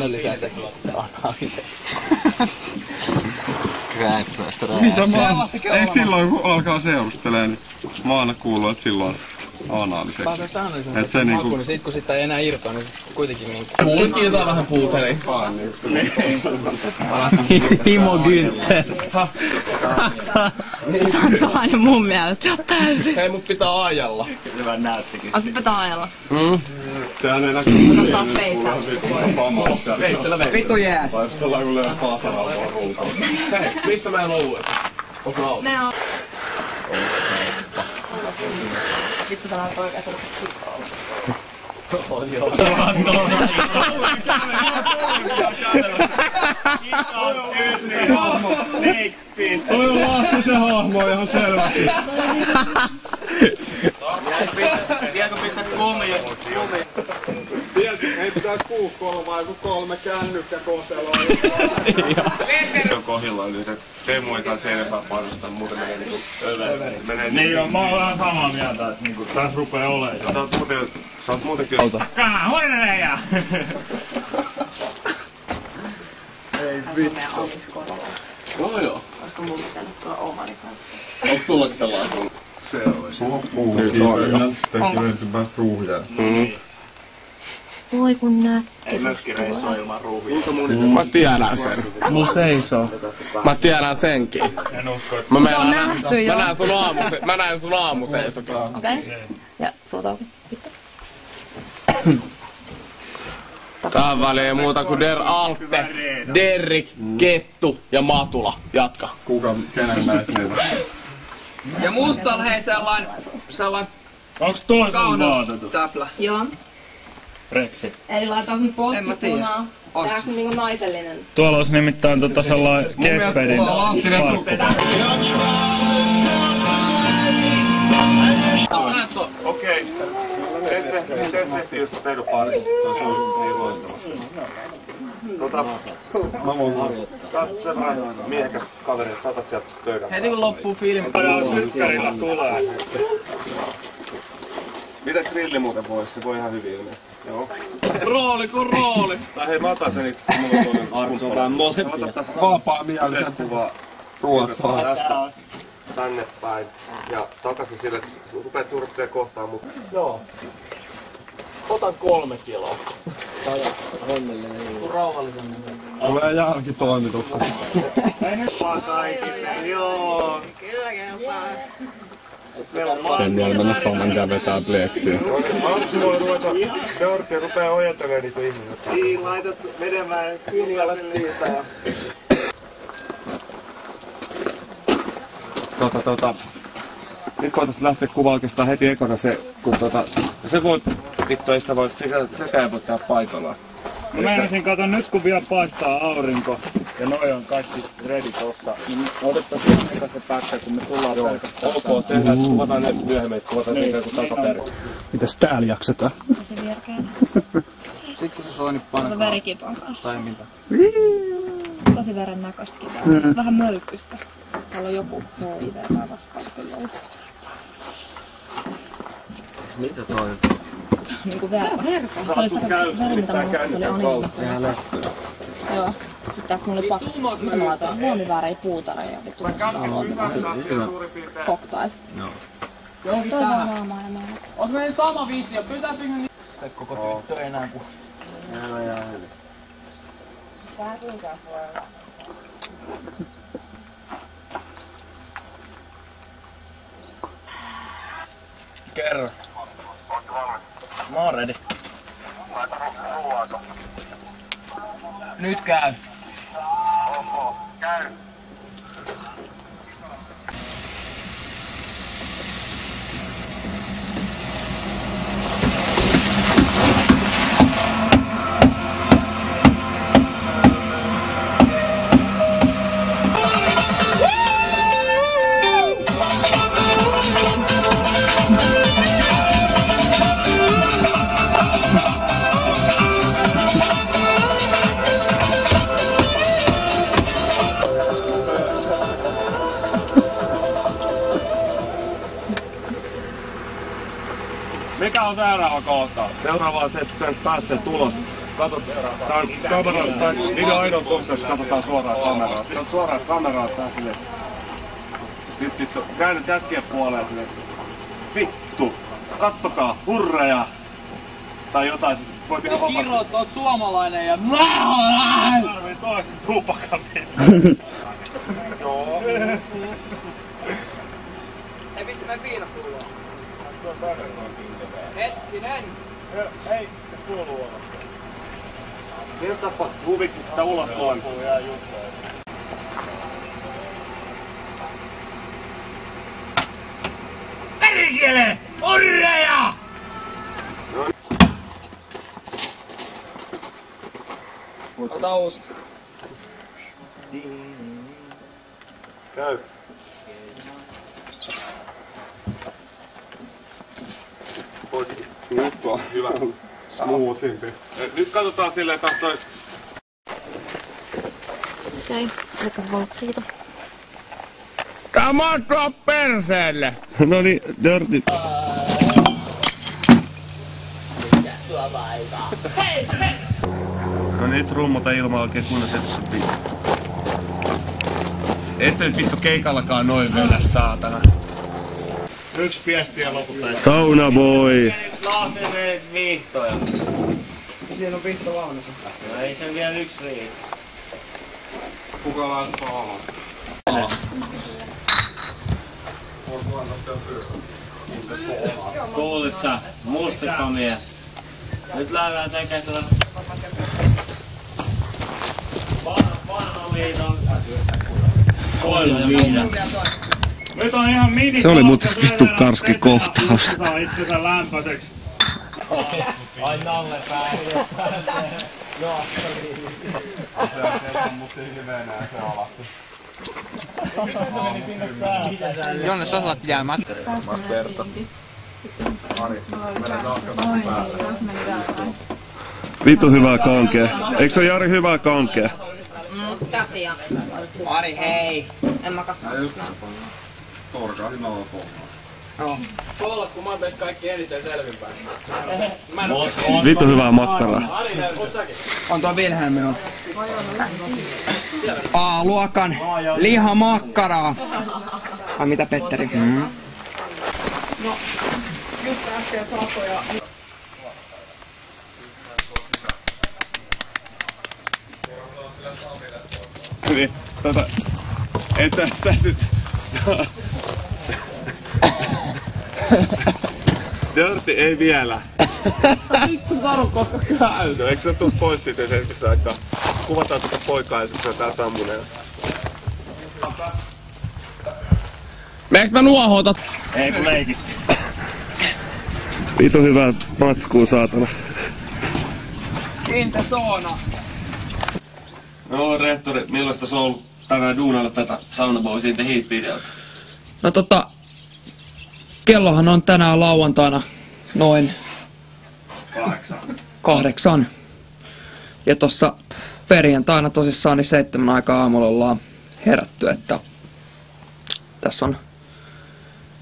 säännölliseen seksiin. Anaalisen. Mitä eikö silloin kun alkaa seurustelemaan, niin mä aina kuullut, että silloin anaaliseksi. Tää on säännöllisen et se niinku... niin sit kun sitä ei enää irtoa, niin sit kuitenkin niinku... Kiitos vähän puuteli. Itse Timo Günther. Saksalainen mun mielestä. Hei, mut pitää ajalla. Se vähän näyttikin. Ai sit pitää ajalla. Sehän ei näkyy. Ottaa peitää. Veitsellä vei. Vittu jääs. Tai sellainen kun löydät paasaralla vaan ruukaan. Hei, missä meidän on ollut? Onko auto? Ne on... Vittu sanoo oikein, että Toi on Lassi se hahmo ihan selvästi. Vieläkö pistää kumia? Ei pitää kuukolla vai kun 3 kännykkäkohteloa. On kohdillaan nyt, että Teemu ei kanssa enempää painostaa, muuten menee niinku överi. Niin on, mä oon vähän samaa mieltä, että niinku tässä rupee olemaan. Sä oot muuten kyllä... Takkaa, hoidereja! Ei vittu. No joo. Olisiko mun pitänyt tuo omani kanssa? Onko sullakin sellainen? Se olisi. Nyt on. Tekee ensimmäistä ruuhjaa. Voi kun näkki. Ei myöskin reissua ilman ruuhia. Mä tiedän sen. Mun seisoo. Mä tiedän senkin. En usko, että... Se on nähty jo. Mä näen sun aamuseisokin. Okei. Ja sulta onkin. Tähän väliin ei muuta kuin Der Alte, Derrik, Kettu ja Matula. Jatka. Kenen näistä niitä? Ja mustalla hei sellainen Onks toi sun vaatettu? täplä. Joo. Reksi. Eli laitetaan sun postipunaa. Tääks on niinku naisellinen. Tuolla olisi nimittäin sellainen kespedin Okei. Tehtiin just teidän parissa. Se on niin loistavasti. Mä voin harjoittaa. Sä oot semmoinen miehekäs kaveri, että saatat sieltä pöydän. Heti kun loppuu filmi. Sykärillä tulee. Mitä grilli muuten voisi? Se voi ihan hyvin ilmeisesti. Joo. Rooli kuin rooli. Tai hei, mä otan sen itse asiassa. Mulla on toinen arvotaan molempia. Vaapaa mielisen kuvaa. Ruotsaan. Tästä tänne päin. Ja takaisin sille, että rupeat suunnittelee kohtaan, mutta... Joo. Otan 3 kiloa. Onnellinen. Rauhallisemmin. Tulee jälkitoimituksessa. Ei nyt vaan kaikille, joo. Kyllä kelpaa. En vielä mennä saman vetää bleksiä. Arsu voi ruveta, Georgi rupee ojentelemaan niitä ihmisiä. Niin, laitat vedemään kynjalle siitä ja... Nyt voitaisiin lähteä kuvaan oikeastaan heti ekana se, kun se voi, vittu ei sitä voi, sekä ei voi tehdä paikallaan. Mä meinasin, kato nyt kun vielä paistaa aurinko ja noi on kaikki ready tossa, niin otettaisiin ihan se pätkä, kun me tullaan pelkästään. Ok, tehdään, kuvataan ne myöhemmin, että kuvataan sen ikään kuin takaperin. Mitäs täällä jaksetaan? Tosi virkeä. Sit kun se soi, niin painakaa. Verikipon kanssa. Tai mitä? Tosi veren näköistäkin. Mm. Vähän möykkystä. Täällä on joku HIV vastaan kyllä. Mitä toi? Niinku verkko. Se oli sitä veri, mitä mulla oli animaatio. Joo. Sitten tässä mulla oli pakko. Mitä mä laitoin? Huomiväärejä, puutareja ja vittu. Cocktail. Joo. Toi vaan naamaa ja mä. Ois meidän sama viisi ja pysähtykö niin? Tai koko tyttö enää kuin... Tää kuinka voi olla. Kerro. Mä oon ready. Nyt käy. Käy. Mikä on seuraava kohtaus? Seuraava on se, että kun pääsee tulos Video ainoa kohteessa katsotaan suoraan kameraan. Se on suoraan kameraan tää silleen. Sitten käännyt jätkien puoleen silleen. Vittu! Kattokaa! Hurreja! Tai jotain siis. Voit ihan vapaasti. Kirot, oot suomalainen ja... Tarvii toisen tupakan. Joo. Ei missä mä viinapulloa? Hetkinen! Ei, se kuuluu olla. Mitä tapahtuu? Huviksi sitä ulos tuon? Perkele! Hurreja! Ota uusi. Käy. Poikki. Nyt on hyvä. Smoothimpi. Nyt katsotaan silleen, että toi... Okei, aika valot siitä. Tämä tuo perseelle! No niin, Dirty. No niin, trummota ilmaa oikein kunnossa etussa pitää. Et sä nyt vittu keikallakaan noin vedä, saatana. Yksi piesti ja lopulta. Sauna boy! Lahti viihtoja. Siinä on vihto launassa. No ei se vielä yksi riitä. Kuka laassa ala? Kuulit sä, mustikkamies. Nyt lähdetään tekemään sitä vanhaliiton koiluviidä. Nyt on ihan mini. Se oli muuten vittu karski kohtaus. Saa itsensä lämpöiseksi. Ai Nalle päälle. Joo, Se on musta hirveenä se alasti. se meni sinne sään. Jonne sä saat jäämät. Verta. Ari, mennään Vittu hyvää kankea. Eikö se ole Jari hyvää kankea? Käsiä. Ari, hei. En mä kasvaa. Torkaa sinä on Joo. Tuolla kun mä oon kaikki eniten selvinpäin. Vittu hyvää makkaraa. On tuo Vilhelmi on. A-luokan lihamakkaraa. Ai mitä Petteri? No, nyt äsken saakoja. Niin, et sä nyt... Dirty ei vielä. Vittu sano, koska käy. No eikö sä tuu pois siitä hetkessä aikaa? Kuvataan tuota poikaa ja sitten tää sammuneen. Meeks mä nuohotat? Ei kun leikisti. Vittu hyvää matskuu saatana. Entä Soona? No rehtori, millaista se on ollut tänään duunailla tätä Saunaboy siitä Heat-videota? No kellohan on tänään lauantaina noin 8. Ja tossa perjantaina tosissaan niin 7 aikaa aamulla ollaan herätty, että tässä on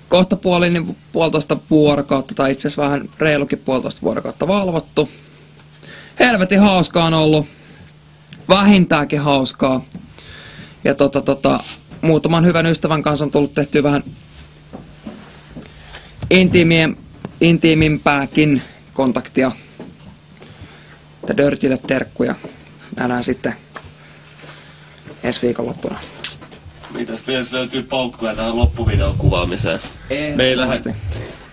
kohta puolin 1,5 vuorokautta tai itse asiassa vähän reilukin 1,5 vuorokautta valvottu. Helvetin hauskaa on ollut. Vähintäänkin hauskaa. Ja muutaman hyvän ystävän kanssa on tullut tehtyä vähän intiimimpääkin kontaktia. Dirtylle terkkuja. Nähdään sitten ensi viikonloppuna. Mitäs vielä löytyy paukkuja tähän loppuvideon kuvaamiseen?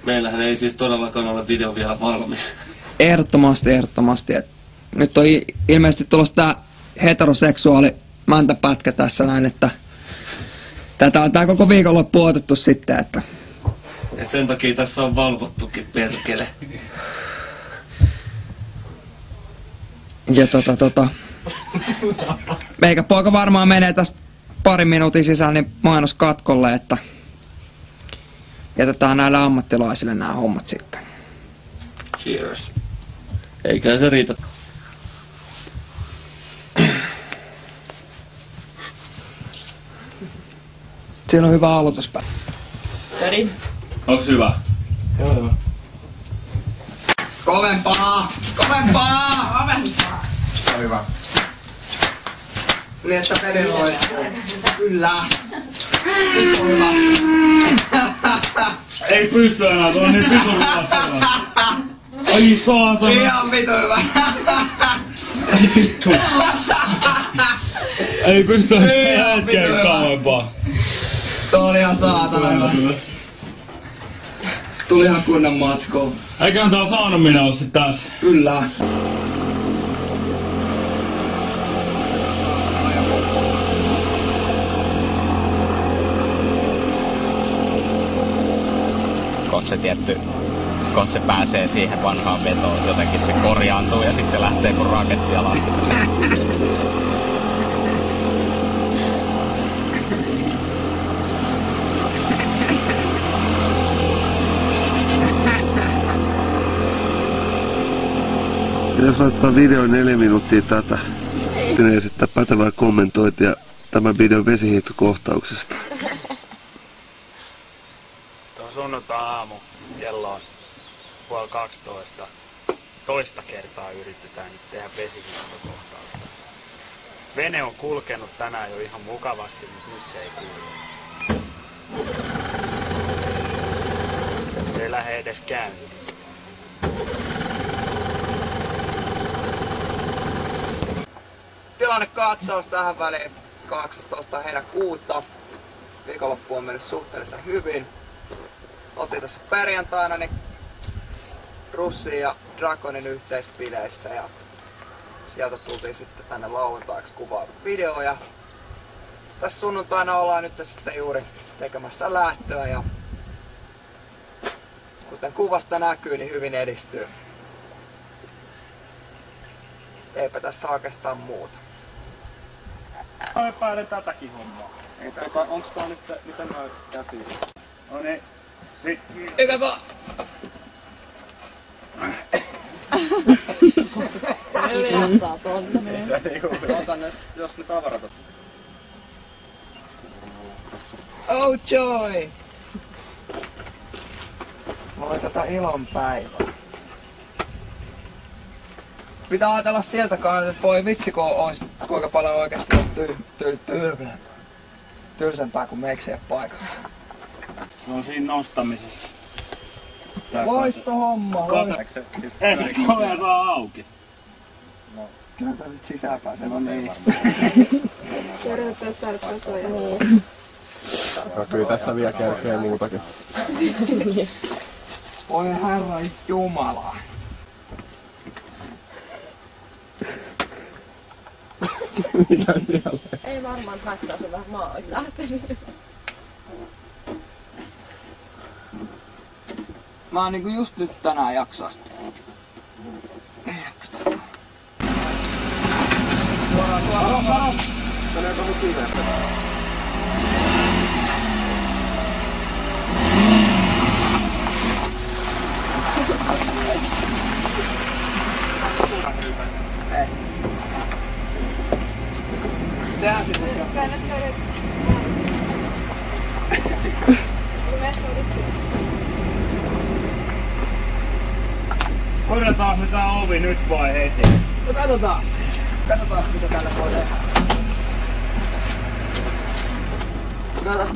Meillähän ei siis todellakaan ole video vielä valmis. Ehdottomasti. Nyt on ilmeisesti tulossa tää heteroseksuaali mäntäpätkä tässä näin, että tätä on tää koko viikonloppu otettu sitten, että... Et sen takia tässä on valvottukin perkele. Ja meikä poika varmaan menee tässä parin minuutin sisään niin mainoskatkolle, että jätetään näille ammattilaisille nämä hommat sitten. Cheers. Eiköhän se riitä. Siinä on hyvä aloituspäivä. Ready? Onks hyvä? Joo. Kovempaa! Kovempaa! Hyvä. Niin että veri loiskuu. Kyllä. Nyt on hyvä. Ei pysty enää, tuo on niin vitun ruoasta. Ai saatana. Ihan vitu hyvä. Ai vittu. Ei pysty hetkeä kauempaa. Tuo oli ihan saatana hyvä. Tuli ihan kunnon matskuu. Eiköhän tää saunominen oo sit taas. Kyllä. Kun se pääsee siihen vanhaan vetoon, jotenkin se korjaantuu ja sitten se lähtee kun raketti alas. Jos laittaa videoon 4 minuuttia tätä, niin esittää pätevää kommentointia tämän videon vesihiihtokohtauksesta. Tuo sunnuntai-aamu, kello on 11:30. Toista kertaa yritetään nyt tehdä vesihiihtokohtausta. Vene on kulkenut tänään jo ihan mukavasti, mutta nyt se ei kulje. Se ei lähde edes käyntiin. Tilannekatsaus tähän väliin 18. heinäkuuta. Viikonloppu on mennyt suhteellisen hyvin. Oltiin tuossa perjantaina niin Russin ja Dragonin yhteispileissä ja sieltä tultiin sitten tänne lauantaiksi kuvaa videoja. Tässä sunnuntaina ollaan nyt sitten juuri tekemässä lähtöä ja kuten kuvasta näkyy, niin hyvin edistyy. Eipä tässä oikeastaan muuta. Mä epäilen tätäkin hommaa. Onks tää nyt, miten mä käsiin? No niin. Eikä Kipsattaa tonne. Ota ne, jos ne tavarat on. Oh joy! Mulla oli tätä ilon päivää. Pitää ajatella sieltä kannalta, että voi vitsi kun ois kuinka paljon oikeesti tylsempää kuin meiksi ei paikalla. No siinä nostamisessa. Loistohomma! Siis Ei ovea saa auki. Kyllä tää nyt sisään pääsee vaan niin. Niin. No kyllä tässä vielä kerkee muutakin. Voi herra jumala. Mitä siellä? Ei varmaan haittaa, se vähän maa olisi lähtenyt. Mä oon niinku just nyt tänään jaksaa sitä. Meneekö nyt kiveen? Ei. Sehän sit on. Korjataan me tää ovi nyt vai heti? No katsotaan. Katsotaan mitä tällä voi tehdä. Kato.